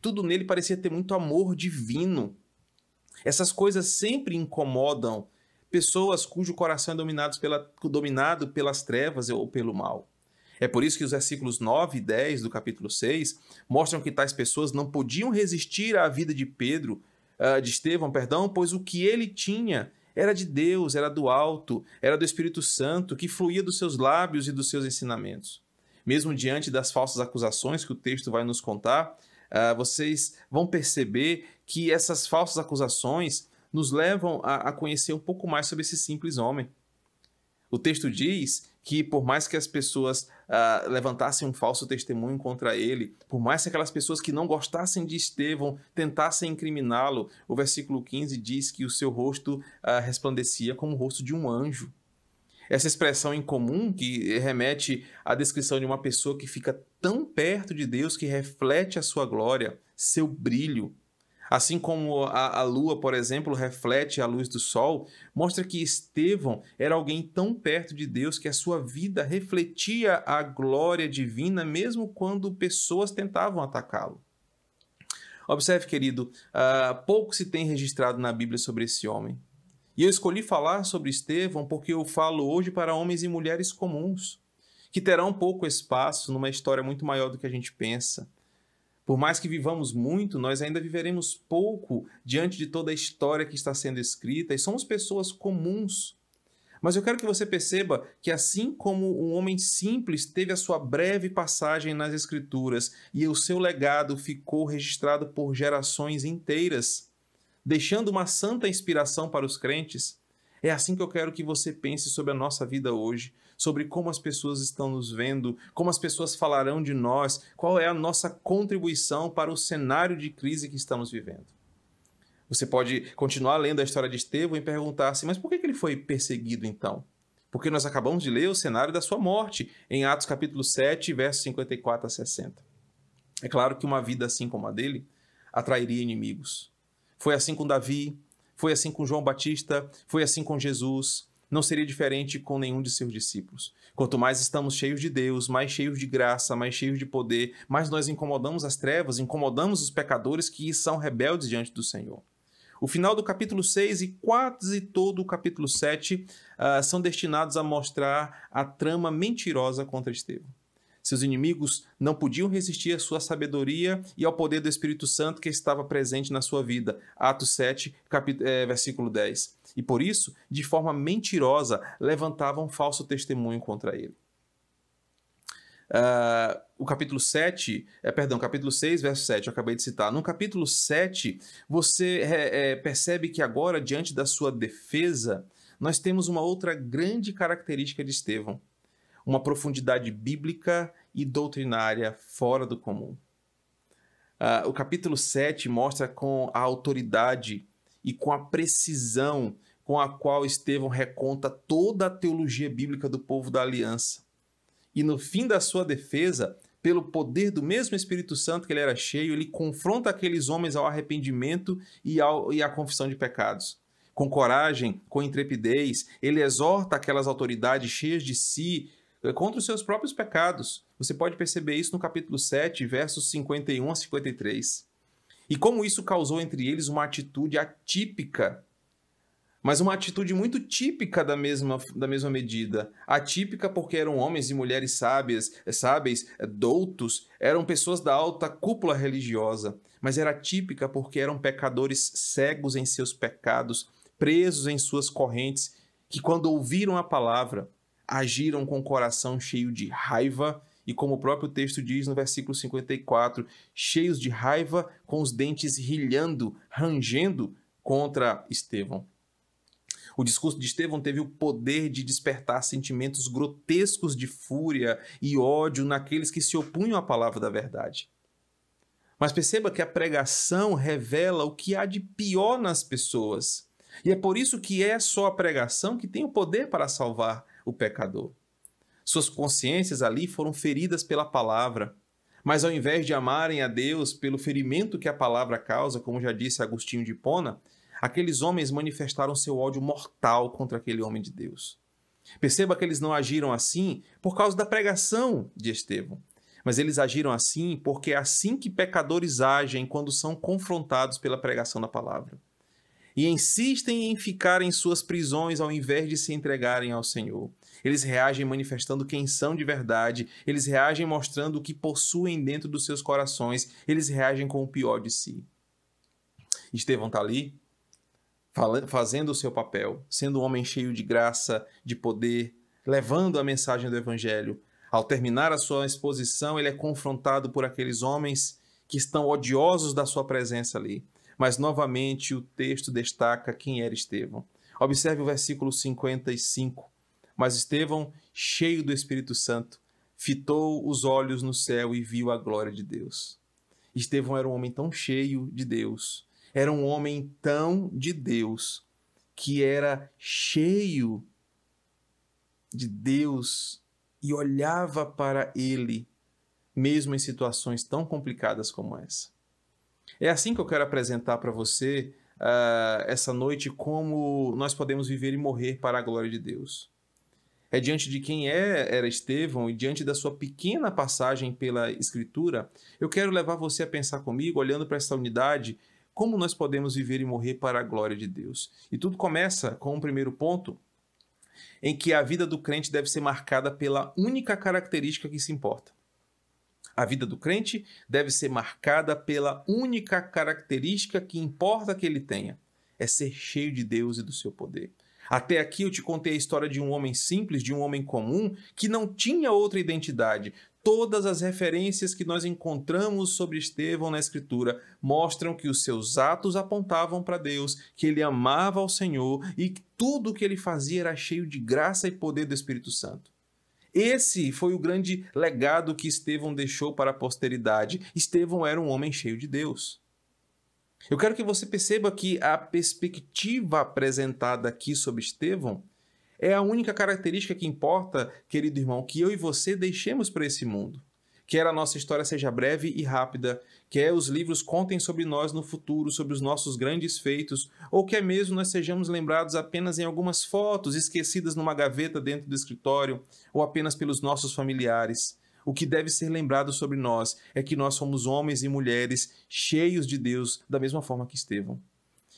tudo nele parecia ter muito amor divino. Essas coisas sempre incomodam pessoas cujo coração é dominado pelas trevas ou pelo mal. É por isso que os versículos 9 e 10 do capítulo 6 mostram que tais pessoas não podiam resistir à vida de Estevão, pois o que ele tinha era de Deus, era do alto, era do Espírito Santo, que fluía dos seus lábios e dos seus ensinamentos. Mesmo diante das falsas acusações que o texto vai nos contar, vocês vão perceber que essas falsas acusações nos levam a conhecer um pouco mais sobre esse simples homem. O texto diz que por mais que as pessoas levantassem um falso testemunho contra ele, por mais que aquelas pessoas que não gostassem de Estevão tentassem incriminá-lo, o versículo 15 diz que o seu rosto resplandecia como o rosto de um anjo. Essa expressão incomum que remete à descrição de uma pessoa que fica tão perto de Deus que reflete a sua glória, seu brilho. Assim como a lua, por exemplo, reflete a luz do sol, mostra que Estevão era alguém tão perto de Deus que a sua vida refletia a glória divina, mesmo quando pessoas tentavam atacá-lo. Observe, querido, pouco se tem registrado na Bíblia sobre esse homem. E eu escolhi falar sobre Estevão porque eu falo hoje para homens e mulheres comuns, que terão pouco espaço numa história muito maior do que a gente pensa. Por mais que vivamos muito, nós ainda viveremos pouco diante de toda a história que está sendo escrita e somos pessoas comuns. Mas eu quero que você perceba que assim como um homem simples teve a sua breve passagem nas Escrituras e o seu legado ficou registrado por gerações inteiras, deixando uma santa inspiração para os crentes, é assim que eu quero que você pense sobre a nossa vida hoje, sobre como as pessoas estão nos vendo, como as pessoas falarão de nós, qual é a nossa contribuição para o cenário de crise que estamos vivendo. Você pode continuar lendo a história de Estevão e perguntar-se, mas por que ele foi perseguido então? Porque nós acabamos de ler o cenário da sua morte, em Atos capítulo 7, versos 54 a 60. É claro que uma vida assim como a dele atrairia inimigos. Foi assim com Davi, foi assim com João Batista, foi assim com Jesus. Não seria diferente com nenhum de seus discípulos. Quanto mais estamos cheios de Deus, mais cheios de graça, mais cheios de poder, mais nós incomodamos as trevas, incomodamos os pecadores que são rebeldes diante do Senhor. O final do capítulo 6 e quase todo o capítulo 7 são destinados a mostrar a trama mentirosa contra Estevão. Seus inimigos não podiam resistir à sua sabedoria e ao poder do Espírito Santo que estava presente na sua vida. Atos 7, versículo 10. E por isso, de forma mentirosa, levantavam falso testemunho contra ele. O capítulo 6, verso 7, eu acabei de citar. No capítulo 7, você percebe que agora, diante da sua defesa, nós temos uma outra grande característica de Estevão. Uma profundidade bíblica e doutrinária fora do comum. O capítulo 7 mostra com a autoridade e com a precisão com a qual Estevão reconta toda a teologia bíblica do povo da aliança. E no fim da sua defesa, pelo poder do mesmo Espírito Santo que ele era cheio, ele confronta aqueles homens ao arrependimento e à confissão de pecados. Com coragem, com intrepidez, ele exorta aquelas autoridades cheias de si contra os seus próprios pecados. Você pode perceber isso no capítulo 7, versos 51 a 53. E como isso causou entre eles uma atitude atípica, mas uma atitude muito típica da mesma medida. Atípica porque eram homens e mulheres sábeis, doutos, eram pessoas da alta cúpula religiosa, mas era típica porque eram pecadores cegos em seus pecados, presos em suas correntes, que quando ouviram a palavra, agiram com o coração cheio de raiva e, como o próprio texto diz no versículo 54, cheios de raiva, com os dentes rangendo contra Estevão. O discurso de Estevão teve o poder de despertar sentimentos grotescos de fúria e ódio naqueles que se opunham à palavra da verdade. Mas perceba que a pregação revela o que há de pior nas pessoas. E é por isso que é só a pregação que tem o poder para salvar o pecador. Suas consciências ali foram feridas pela palavra, mas ao invés de amarem a Deus pelo ferimento que a palavra causa, como já disse Agostinho de Hipona, aqueles homens manifestaram seu ódio mortal contra aquele homem de Deus. Perceba que eles não agiram assim por causa da pregação de Estevão, mas eles agiram assim porque é assim que pecadores agem quando são confrontados pela pregação da palavra. E insistem em ficar em suas prisões ao invés de se entregarem ao Senhor. Eles reagem manifestando quem são de verdade, eles reagem mostrando o que possuem dentro dos seus corações, eles reagem com o pior de si. Estevão está ali, fazendo o seu papel, sendo um homem cheio de graça, de poder, levando a mensagem do Evangelho. Ao terminar a sua exposição, ele é confrontado por aqueles homens que estão odiosos da sua presença ali. Mas, novamente, o texto destaca quem era Estevão. Observe o versículo 55. Mas Estevão, cheio do Espírito Santo, fitou os olhos no céu e viu a glória de Deus. Estevão era um homem tão cheio de Deus, era um homem tão de Deus, que era cheio de Deus e olhava para ele, mesmo em situações tão complicadas como essa. É assim que eu quero apresentar para você essa noite como nós podemos viver e morrer para a glória de Deus. É diante de quem era Estevão e diante da sua pequena passagem pela Escritura, eu quero levar você a pensar comigo, olhando para essa unidade, como nós podemos viver e morrer para a glória de Deus. E tudo começa com um primeiro ponto, em que a vida do crente deve ser marcada pela única característica que se importa. A vida do crente deve ser marcada pela única característica que importa que ele tenha. É ser cheio de Deus e do seu poder. Até aqui eu te contei a história de um homem simples, de um homem comum, que não tinha outra identidade. Todas as referências que nós encontramos sobre Estevão na Escritura mostram que os seus atos apontavam para Deus, que ele amava ao Senhor e que tudo o que ele fazia era cheio de graça e poder do Espírito Santo. Esse foi o grande legado que Estevão deixou para a posteridade. Estevão era um homem cheio de Deus. Eu quero que você perceba que a perspectiva apresentada aqui sobre Estevão é a única característica que importa, querido irmão, que eu e você deixemos para esse mundo. Quer a nossa história seja breve e rápida, quer os livros contem sobre nós no futuro, sobre os nossos grandes feitos, ou quer mesmo nós sejamos lembrados apenas em algumas fotos esquecidas numa gaveta dentro do escritório, ou apenas pelos nossos familiares. O que deve ser lembrado sobre nós é que nós somos homens e mulheres cheios de Deus, da mesma forma que Estevão.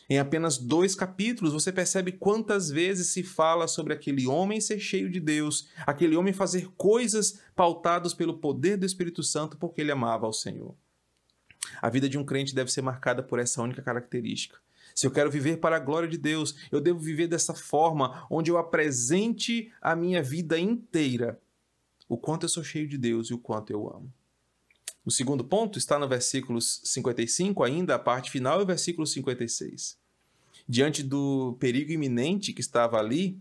Em apenas 2 capítulos, você percebe quantas vezes se fala sobre aquele homem ser cheio de Deus, aquele homem fazer coisas pautadas pelo poder do Espírito Santo porque ele amava ao Senhor. A vida de um crente deve ser marcada por essa única característica. Se eu quero viver para a glória de Deus, eu devo viver dessa forma, onde eu apresente a minha vida inteira o quanto eu sou cheio de Deus e o quanto eu amo. O segundo ponto está no versículo 55, ainda a parte final, e o versículo 56. Diante do perigo iminente que estava ali,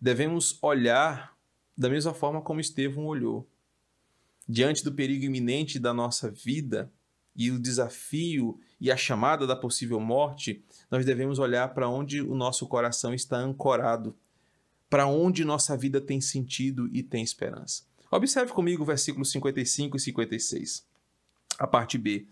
devemos olhar da mesma forma como Estevão olhou. Diante do perigo iminente da nossa vida e o desafio e a chamada da possível morte, nós devemos olhar para onde o nosso coração está ancorado, para onde nossa vida tem sentido e tem esperança. Observe comigo o versículo 55 e 56. A parte B.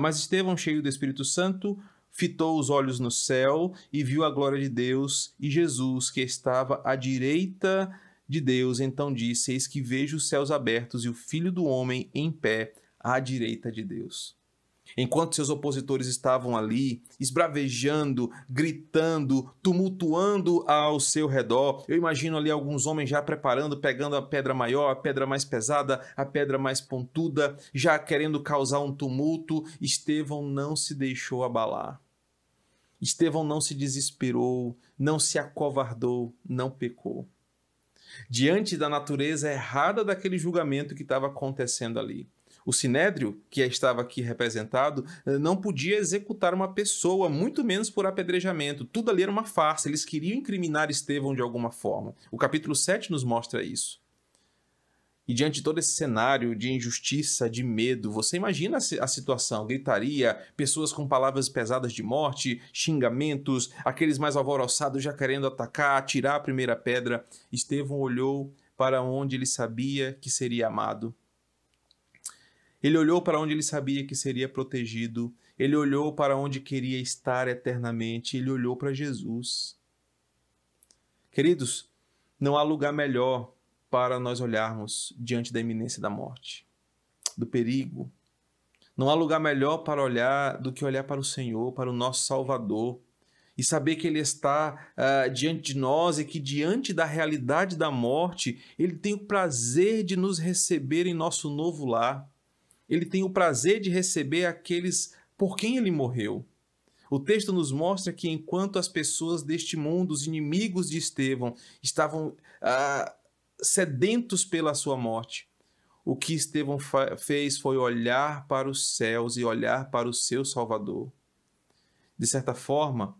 Mas Estevão, cheio do Espírito Santo, fitou os olhos no céu e viu a glória de Deus e Jesus, que estava à direita de Deus. Então disse: Eis que vejo os céus abertos e o Filho do Homem em pé à direita de Deus. Enquanto seus opositores estavam ali, esbravejando, gritando, tumultuando ao seu redor, eu imagino ali alguns homens já preparando, pegando a pedra maior, a pedra mais pesada, a pedra mais pontuda, já querendo causar um tumulto. Estevão não se deixou abalar. Estevão não se desesperou, não se acovardou, não pecou. Diante da natureza errada daquele julgamento que estava acontecendo ali, o Sinédrio, que estava aqui representado, não podia executar uma pessoa, muito menos por apedrejamento. Tudo ali era uma farsa, eles queriam incriminar Estevão de alguma forma. O capítulo 7 nos mostra isso. E diante de todo esse cenário de injustiça, de medo, você imagina a situação, gritaria, pessoas com palavras pesadas de morte, xingamentos, aqueles mais alvoroçados já querendo atacar, atirar a primeira pedra. Estevão olhou para onde ele sabia que seria amado. Ele olhou para onde ele sabia que seria protegido. Ele olhou para onde queria estar eternamente. Ele olhou para Jesus. Queridos, Não há lugar melhor para nós olharmos diante da iminência da morte, do perigo. Não há lugar melhor para olhar do que olhar para o Senhor, para o nosso Salvador, e saber que Ele está diante de nós e que diante da realidade da morte, Ele tem o prazer de nos receber em nosso novo lar. Ele tem o prazer de receber aqueles por quem Ele morreu. O texto nos mostra que enquanto as pessoas deste mundo, os inimigos de Estevão, estavam sedentos pela sua morte, o que Estevão fez foi olhar para os céus e olhar para o seu Salvador. De certa forma,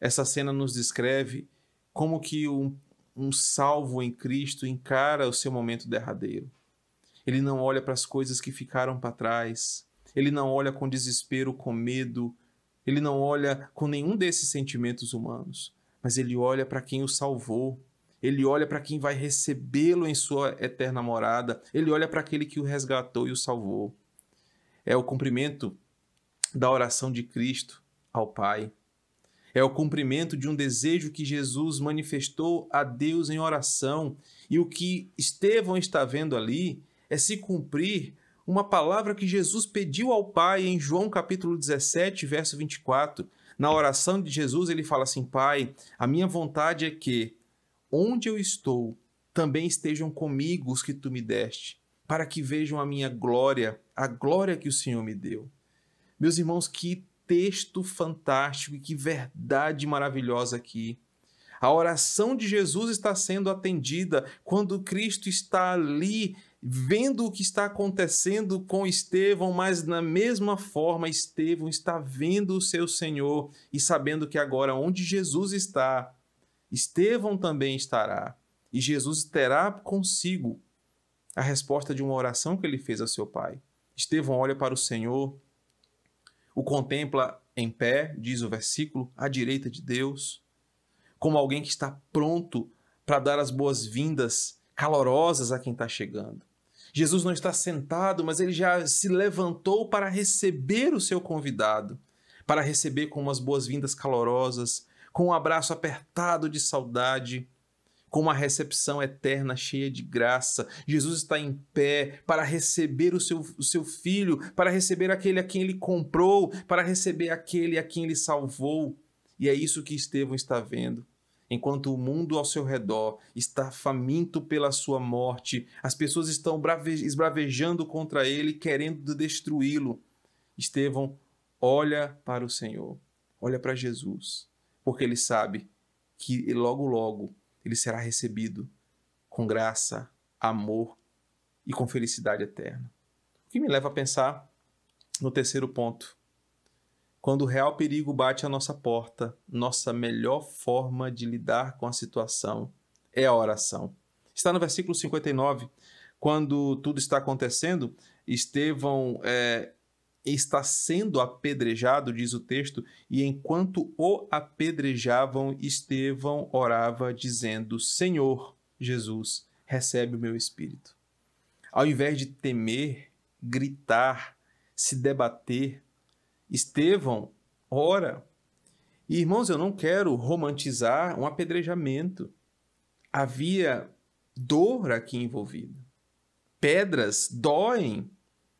essa cena nos descreve como que um salvo em Cristo encara o seu momento derradeiro. Ele não olha para as coisas que ficaram para trás, ele não olha com desespero, com medo, ele não olha com nenhum desses sentimentos humanos, mas ele olha para quem o salvou, ele olha para quem vai recebê-lo em sua eterna morada, ele olha para aquele que o resgatou e o salvou. É o cumprimento da oração de Cristo ao Pai. É o cumprimento de um desejo que Jesus manifestou a Deus em oração. E o que Estevão está vendo ali é se cumprir uma palavra que Jesus pediu ao Pai em João capítulo 17, verso 24. Na oração de Jesus ele fala assim: Pai, a minha vontade é que, onde eu estou, também estejam comigo os que tu me deste, para que vejam a minha glória, a glória que o Senhor me deu. Meus irmãos, que texto fantástico e que verdade maravilhosa aqui. A oração de Jesus está sendo atendida quando Cristo está ali vendo o que está acontecendo com Estevão, mas da mesma forma Estevão está vendo o seu Senhor e sabendo que agora onde Jesus está, Estevão também estará. E Jesus terá consigo a resposta de uma oração que ele fez ao seu Pai. Estevão olha para o Senhor, o contempla em pé, diz o versículo, à direita de Deus, como alguém que está pronto para dar as boas-vindas calorosas a quem está chegando. Jesus não está sentado, mas ele já se levantou para receber o seu convidado, para receber com umas boas-vindas calorosas, com um abraço apertado de saudade, com uma recepção eterna cheia de graça. Jesus está em pé para receber o seu filho, para receber aquele a quem ele comprou, para receber aquele a quem ele salvou. E é isso que Estevão está vendo. Enquanto o mundo ao seu redor está faminto pela sua morte, as pessoas estão esbravejando contra ele, querendo destruí-lo. Estevão olha para o Senhor, olha para Jesus, porque ele sabe que logo, logo, ele será recebido com graça, amor e com felicidade eterna. O que me leva a pensar no terceiro ponto. Quando o real perigo bate à nossa porta, nossa melhor forma de lidar com a situação é a oração. Está no versículo 59, quando tudo está acontecendo, Estevão está sendo apedrejado, diz o texto, e enquanto o apedrejavam, Estevão orava dizendo: Senhor Jesus, recebe o meu espírito. Ao invés de temer, gritar, se debater, Estevão ora. E, irmãos, eu não quero romantizar um apedrejamento. Havia dor aqui envolvida. Pedras doem.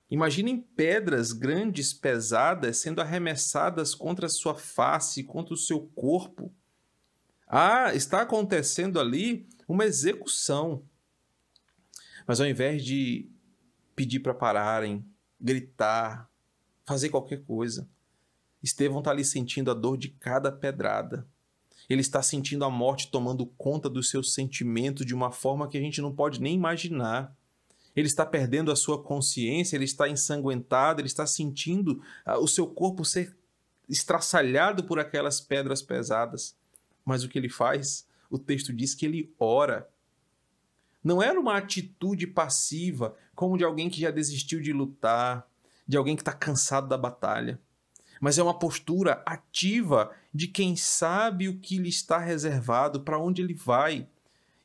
Imaginem pedras grandes, pesadas, sendo arremessadas contra a sua face, contra o seu corpo. Está acontecendo ali uma execução. Mas ao invés de pedir para pararem, gritar, fazer qualquer coisa, Estevão está ali sentindo a dor de cada pedrada. Ele está sentindo a morte tomando conta dos seus sentimentos de uma forma que a gente não pode nem imaginar. Ele está perdendo a sua consciência, ele está ensanguentado, ele está sentindo o seu corpo ser estraçalhado por aquelas pedras pesadas. Mas o que ele faz? O texto diz que ele ora. Não era uma atitude passiva, como de alguém que já desistiu de lutar, de alguém que está cansado da batalha. Mas é uma postura ativa de quem sabe o que lhe está reservado, para onde ele vai.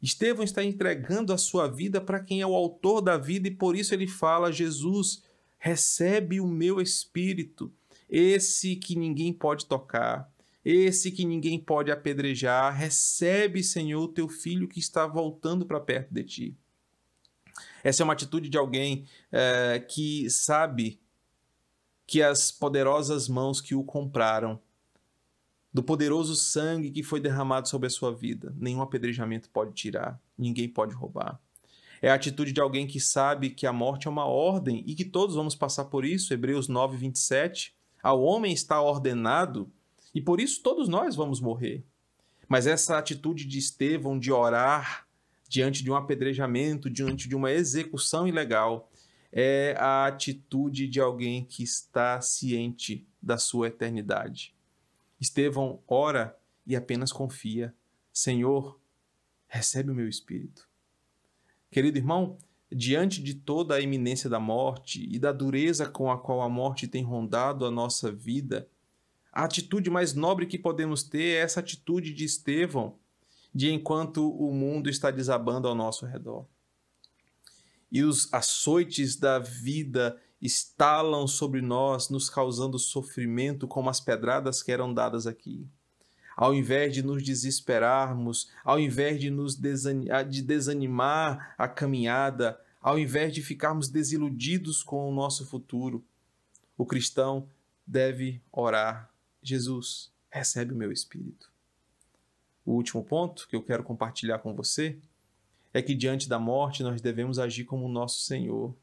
Estevão está entregando a sua vida para quem é o autor da vida e por isso ele fala: Jesus, recebe o meu espírito, esse que ninguém pode tocar, esse que ninguém pode apedrejar, recebe, Senhor, o teu filho que está voltando para perto de ti. Essa é uma atitude de alguém que sabe que as poderosas mãos que o compraram, do poderoso sangue que foi derramado sobre a sua vida, nenhum apedrejamento pode tirar, ninguém pode roubar. É a atitude de alguém que sabe que a morte é uma ordem e que todos vamos passar por isso, Hebreus 9, 27. Ao homem está ordenado e por isso todos nós vamos morrer. Mas essa atitude de Estevão de orar diante de um apedrejamento, diante de uma execução ilegal, é a atitude de alguém que está ciente da sua eternidade. Estevão ora e apenas confia. Senhor, recebe o meu espírito. Querido irmão, diante de toda a iminência da morte e da dureza com a qual a morte tem rondado a nossa vida, a atitude mais nobre que podemos ter é essa atitude de Estevão, de enquanto o mundo está desabando ao nosso redor. E os açoites da vida estalam sobre nós, nos causando sofrimento como as pedradas que eram dadas aqui. Ao invés de nos desesperarmos, ao invés de nos desanimar a caminhada, ao invés de ficarmos desiludidos com o nosso futuro, o cristão deve orar: Jesus, recebe o meu espírito. O último ponto que eu quero compartilhar com você é que diante da morte nós devemos agir como o nosso Senhor,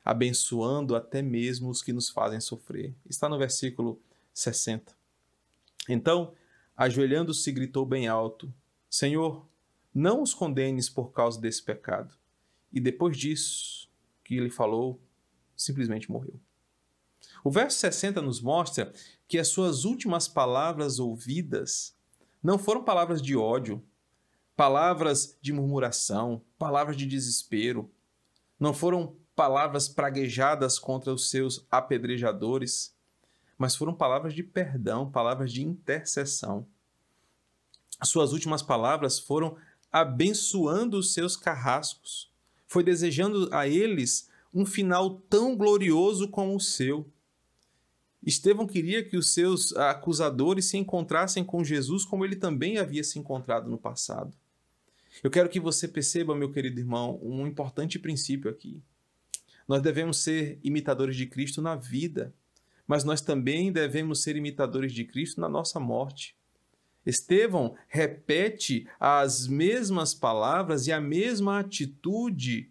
abençoando até mesmo os que nos fazem sofrer. Está no versículo 60. Então, ajoelhando-se, gritou bem alto: Senhor, não os condenes por causa desse pecado. E depois disso que ele falou, simplesmente morreu. O verso 60 nos mostra que as suas últimas palavras ouvidas não foram palavras de ódio, palavras de murmuração, palavras de desespero, não foram palavras praguejadas contra os seus apedrejadores, mas foram palavras de perdão, palavras de intercessão. As suas últimas palavras foram abençoando os seus carrascos, foi desejando a eles um final tão glorioso como o seu. Estevão queria que os seus acusadores se encontrassem com Jesus como ele também havia se encontrado no passado. Eu quero que você perceba, meu querido irmão, um importante princípio aqui. Nós devemos ser imitadores de Cristo na vida, mas nós também devemos ser imitadores de Cristo na nossa morte. Estevão repete as mesmas palavras e a mesma atitude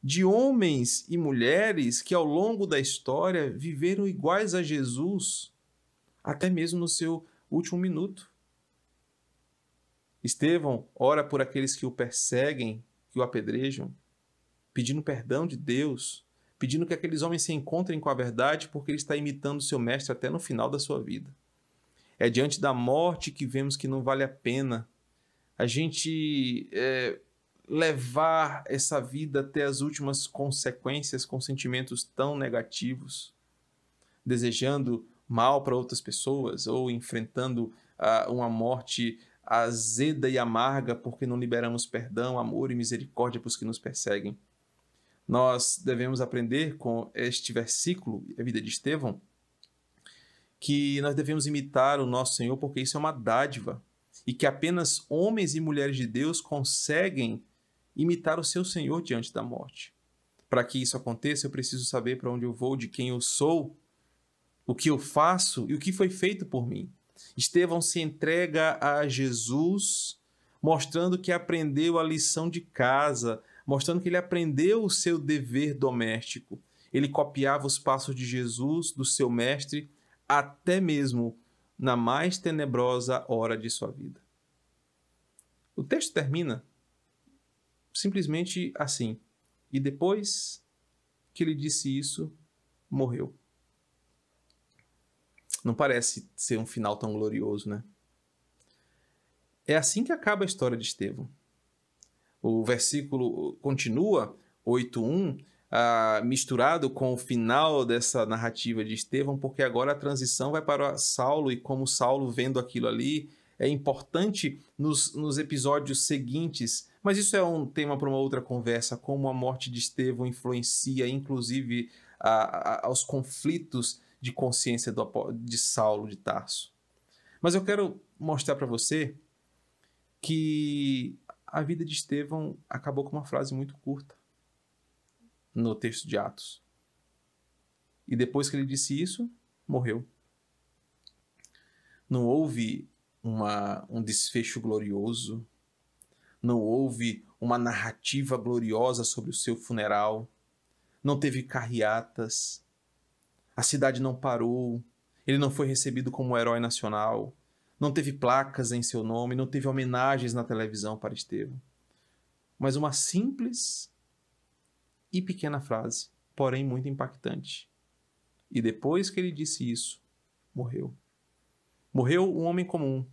de homens e mulheres que ao longo da história viveram iguais a Jesus, até mesmo no seu último minuto. Estevão ora por aqueles que o perseguem, que o apedrejam, pedindo perdão de Deus, pedindo que aqueles homens se encontrem com a verdade, porque ele está imitando seu mestre até no final da sua vida. É diante da morte que vemos que não vale a pena a gente levar essa vida até as últimas consequências com sentimentos tão negativos, desejando mal para outras pessoas ou enfrentando uma morte azeda e amarga porque não liberamos perdão, amor e misericórdia para os que nos perseguem. Nós devemos aprender com este versículo, a vida de Estevão, que nós devemos imitar o nosso Senhor porque isso é uma dádiva e que apenas homens e mulheres de Deus conseguem imitar o seu Senhor diante da morte. Para que isso aconteça, eu preciso saber para onde eu vou, de quem eu sou, o que eu faço e o que foi feito por mim. Estevão se entrega a Jesus, mostrando que aprendeu a lição de casa, mostrando que ele aprendeu o seu dever doméstico. Ele copiava os passos de Jesus, do seu mestre, até mesmo na mais tenebrosa hora de sua vida. O texto termina simplesmente assim: e depois que ele disse isso, morreu. Não parece ser um final tão glorioso, né? É assim que acaba a história de Estevão. O versículo continua, 8:1, misturado com o final dessa narrativa de Estevão, porque agora a transição vai para Saulo, e como Saulo vendo aquilo ali, é importante nos episódios seguintes, mas isso é um tema para uma outra conversa, como a morte de Estevão influencia, inclusive, aos conflitos de consciência de Saulo de Tarso. Mas eu quero mostrar para você que a vida de Estevão acabou com uma frase muito curta no texto de Atos. E depois que ele disse isso, morreu. Não houve um desfecho glorioso, não houve uma narrativa gloriosa sobre o seu funeral, não teve carreatas, a cidade não parou, ele não foi recebido como herói nacional, não teve placas em seu nome, não teve homenagens na televisão para Estevão. Mas uma simples e pequena frase, porém muito impactante. E depois que ele disse isso, morreu. Morreu um homem comum,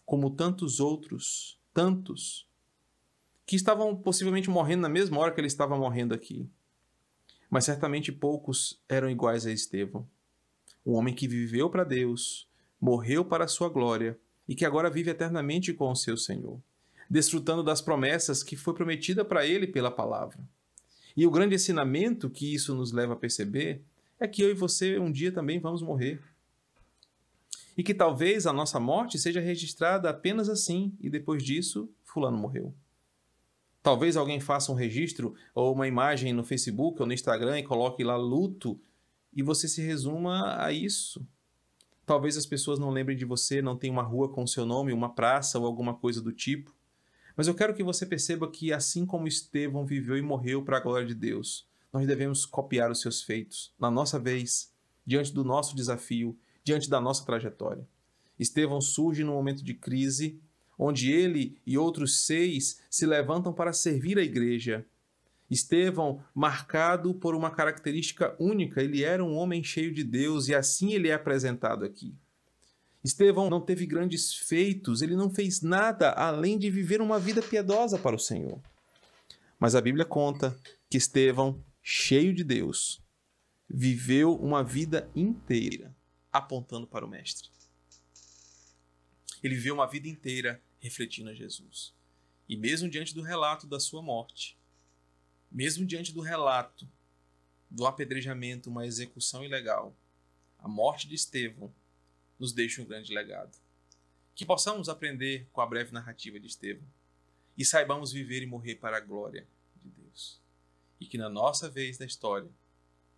como tantos outros, tantos, que estavam possivelmente morrendo na mesma hora que ele estava morrendo aqui. Mas certamente poucos eram iguais a Estevão. Um homem que viveu para Deus, morreu para a sua glória e que agora vive eternamente com o seu Senhor, desfrutando das promessas que foi prometida para ele pela palavra. E o grande ensinamento que isso nos leva a perceber é que eu e você um dia também vamos morrer. E que talvez a nossa morte seja registrada apenas assim, e depois disso, fulano morreu. Talvez alguém faça um registro ou uma imagem no Facebook ou no Instagram e coloque lá luto, e você se resuma a isso. Talvez as pessoas não lembrem de você, não tenham uma rua com o seu nome, uma praça ou alguma coisa do tipo. Mas eu quero que você perceba que assim como Estevão viveu e morreu para a glória de Deus, nós devemos copiar os seus feitos, na nossa vez, diante do nosso desafio, diante da nossa trajetória. Estevão surge num momento de crise, onde ele e outros 6 se levantam para servir a igreja. Estevão, marcado por uma característica única, ele era um homem cheio de Deus e assim ele é apresentado aqui. Estevão não teve grandes feitos, ele não fez nada além de viver uma vida piedosa para o Senhor. Mas a Bíblia conta que Estevão, cheio de Deus, viveu uma vida inteira apontando para o Mestre. Ele viveu uma vida inteira refletindo a Jesus. E mesmo diante do relato da sua morte, mesmo diante do relato do apedrejamento, uma execução ilegal, a morte de Estevão nos deixa um grande legado. Que possamos aprender com a breve narrativa de Estevão e saibamos viver e morrer para a glória de Deus. E que na nossa vez da história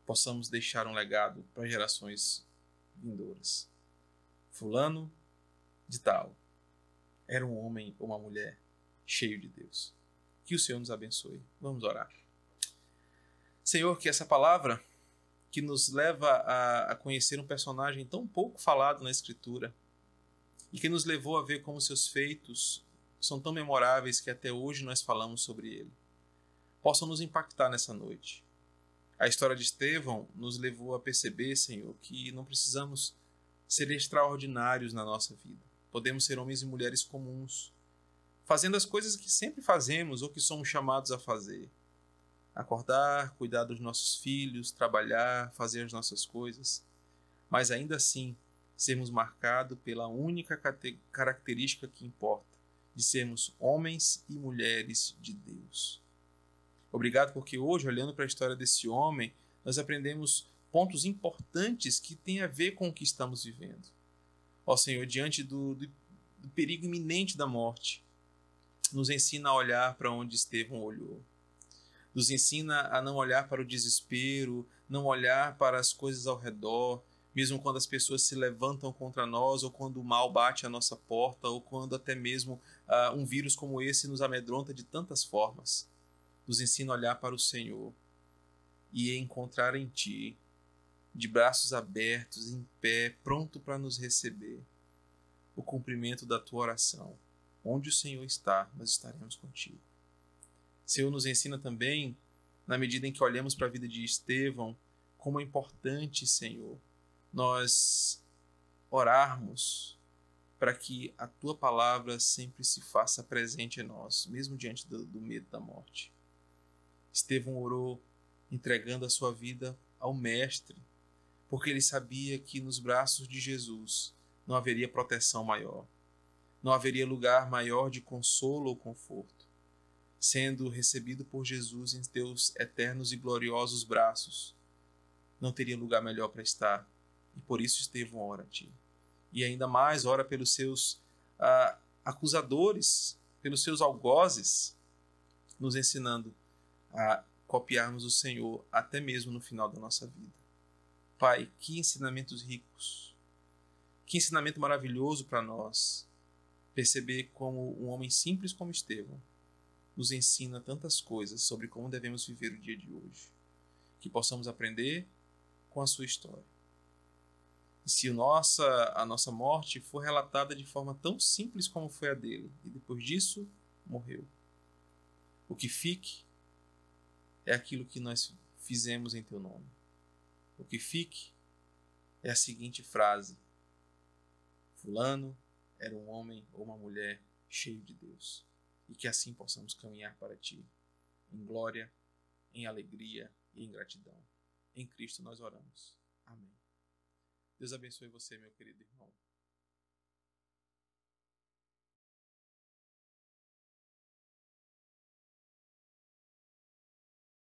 possamos deixar um legado para gerações vindouras. Fulano de tal era um homem ou uma mulher cheio de Deus. Que o Senhor nos abençoe. Vamos orar. Senhor, que essa palavra que nos leva a conhecer um personagem tão pouco falado na Escritura e que nos levou a ver como seus feitos são tão memoráveis que até hoje nós falamos sobre ele, possam nos impactar nessa noite. A história de Estevão nos levou a perceber, Senhor, que não precisamos ser extraordinários na nossa vida. Podemos ser homens e mulheres comuns, fazendo as coisas que sempre fazemos ou que somos chamados a fazer. Acordar, cuidar dos nossos filhos, trabalhar, fazer as nossas coisas. Mas ainda assim, sermos marcados pela única característica que importa, de sermos homens e mulheres de Deus. Obrigado porque hoje, olhando para a história desse homem, nós aprendemos pontos importantes que têm a ver com o que estamos vivendo. Ó Senhor, diante do perigo iminente da morte, nos ensina a olhar para onde Estevão olhou. Nos ensina a não olhar para o desespero, não olhar para as coisas ao redor, mesmo quando as pessoas se levantam contra nós, ou quando o mal bate à nossa porta, ou quando até mesmo um vírus como esse nos amedronta de tantas formas. Nos ensina a olhar para o Senhor e encontrar em Ti, de braços abertos, em pé, pronto para nos receber, o cumprimento da Tua oração. Onde o Senhor está, nós estaremos contigo. Senhor, nos ensina também, na medida em que olhamos para a vida de Estevão, como é importante, Senhor, nós orarmos para que a Tua palavra sempre se faça presente em nós, mesmo diante do medo da morte. Estevão orou entregando a sua vida ao Mestre, porque ele sabia que nos braços de Jesus não haveria proteção maior, não haveria lugar maior de consolo ou conforto. Sendo recebido por Jesus em teus eternos e gloriosos braços, não teria lugar melhor para estar, e por isso Estevão ora a Ti. e ainda mais ora pelos seus acusadores, pelos seus algozes, nos ensinando a copiarmos o Senhor até mesmo no final da nossa vida. Pai, que ensinamentos ricos, que ensinamento maravilhoso para nós perceber como um homem simples como Estevão nos ensina tantas coisas sobre como devemos viver o dia de hoje. Que possamos aprender com a sua história. E se a nossa morte for relatada de forma tão simples como foi a dele, e depois disso morreu, o que fique é aquilo que nós fizemos em teu nome. O que fique é a seguinte frase: fulano era um homem ou uma mulher cheio de Deus. E que assim possamos caminhar para ti, em glória, em alegria e em gratidão. Em Cristo nós oramos. Amém. Deus abençoe você, meu querido irmão.